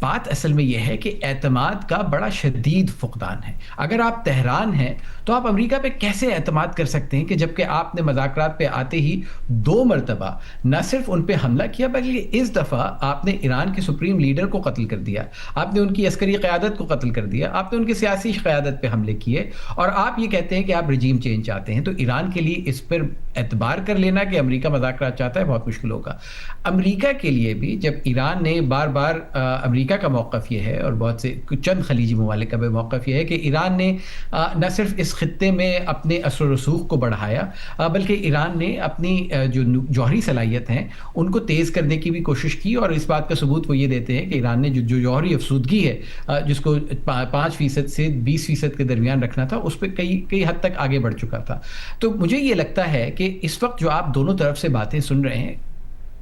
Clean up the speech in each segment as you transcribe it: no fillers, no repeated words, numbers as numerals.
بات اصل میں یہ ہے کہ اعتماد کا بڑا شدید فقدان ہے۔ اگر آپ تہران ہیں تو آپ امریکہ پہ کیسے اعتماد کر سکتے ہیں کہ جبکہ آپ نے مذاکرات پہ آتے ہی 2 مرتبہ نہ صرف ان پہ حملہ کیا بلکہ اس دفعہ آپ نے ایران کے سپریم لیڈر کو قتل کر دیا، آپ نے ان کی عسکری قیادت کو قتل کر دیا، آپ نے ان کی سیاسی قیادت پہ حملے کیے، اور آپ یہ کہتے ہیں کہ آپ رجیم چینج چاہتے ہیں۔ تو ایران کے لیے اس پر اعتبار کر لینا کہ امریکہ مذاکرات چاہتا ہے بہت مشکل ہوگا۔ امریکہ کے لیے بھی جب ایران نے بار بار امریکہ کا موقف یہ ہے اور بہت سے چند خلیجی ممالک کا بھی موقف یہ ہے کہ ایران نے نہ صرف اس خطے میں اپنے اثر و رسوخ کو بڑھایا بلکہ ایران نے اپنی جو جوہری صلاحیت ہیں ان کو تیز کرنے کی بھی کوشش کی، اور اس بات کا ثبوت وہ یہ دیتے ہیں کہ ایران نے جو جوہری افسودگی ہے جس کو 5% سے 20% کے درمیان رکھنا تھا اس پہ کئی حد تک آگے بڑھ چکا تھا۔ تو مجھے یہ لگتا ہے کہ اس وقت جو آپ دونوں طرف سے باتیں سن رہے ہیں،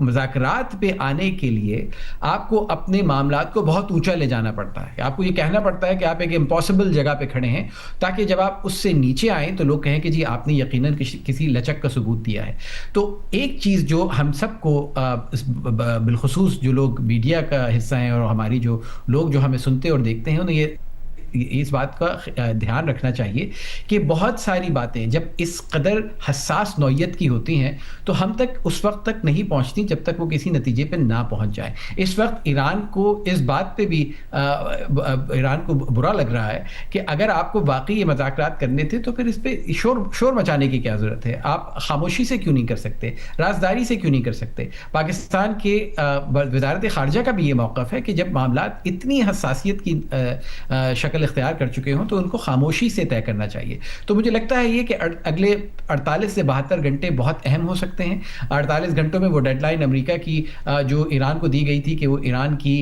مذاکرات پہ آنے کے لیے آپ کو اپنے معاملات کو بہت اونچا لے جانا پڑتا ہے، آپ کو یہ کہنا پڑتا ہے کہ آپ ایک امپاسبل جگہ پہ کھڑے ہیں، تاکہ جب آپ اس سے نیچے آئیں تو لوگ کہیں کہ جی آپ نے یقیناً کسی لچک کا ثبوت دیا ہے۔ تو ایک چیز جو ہم سب کو بالخصوص جو لوگ میڈیا کا حصہ ہیں اور ہماری جو لوگ جو ہمیں سنتے اور دیکھتے ہیں انہیں یہ اس بات کا دھیان رکھنا چاہیے کہ بہت ساری باتیں جب اس قدر حساس نوعیت کی ہوتی ہیں تو ہم تک اس وقت تک نہیں پہنچتی جب تک وہ کسی نتیجے پہ نہ پہنچ جائے۔ اس وقت ایران کو اس بات پہ بھی ایران کو برا لگ رہا ہے کہ اگر آپ کو واقعی یہ مذاکرات کرنے تھے تو پھر اس پہ شور مچانے کی کیا ضرورت ہے؟ آپ خاموشی سے کیوں نہیں کر سکتے؟ رازداری سے کیوں نہیں کر سکتے؟ پاکستان کے وزارت خارجہ کا بھی یہ موقف ہے کہ جب معاملات اتنی حساسیت کی شکل اختیار کر چکے ہوں تو ان کو خاموشی سے طے کرنا چاہیے۔ تو مجھے لگتا ہے یہ کہ اگلے 48 سے 72 گھنٹے بہت اہم ہو سکتے ہیں۔ 48 گھنٹوں میں وہ ڈیڈ لائن امریکہ کی جو ایران کو دی گئی تھی کہ وہ ایران کی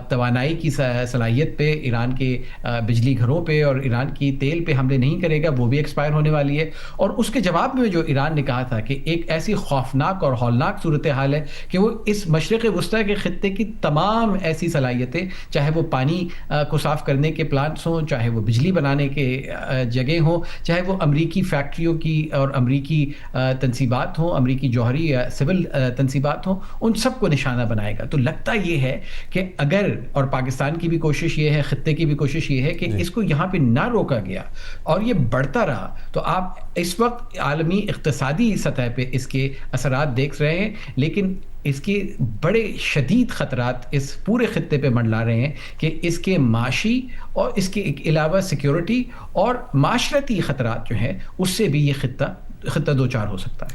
توانائی کی صلاحیت پہ، ایران کے بجلی گھروں پہ اور ایران کی تیل پہ حملے نہیں کرے گا، وہ بھی ایکسپائر ہونے والی ہے۔ اور اس کے جواب میں جو ایران نے کہا تھا کہ ایک ایسی خوفناک اور ہولناک صورتحال ہے کہ وہ اس مشرق وسطیٰ کے خطے کی تمام ایسی صلاحیتیں، چاہے وہ پانی کو صاف کرنے کے پلانٹس ہوں، چاہے وہ بجلی بنانے کے جگہ ہوں، چاہے وہ امریکی فیکٹریوں کی اور امریکی تنصیبات ہوں، امریکی جوہری یا سول تنصیبات ہوں، ان سب کو نشانہ بنائے گا۔ تو لگتا یہ ہے کہ اگر، اور پاکستان کی بھی کوشش یہ ہے، خطے کی بھی کوشش یہ ہے کہ اس کو یہاں پہ نہ روکا گیا اور یہ بڑھتا رہا تو آپ اس وقت عالمی اقتصادی سطح پہ اس کے اثرات دیکھ رہے ہیں، لیکن اس کے بڑے شدید خطرات اس پورے خطے پہ منڈلا رہے ہیں کہ اس کے معاشی اور اس کے علاوہ سیکیورٹی اور معاشرتی خطرات جو ہیں اس سے بھی یہ خطہ دوچار ہو سکتا ہے۔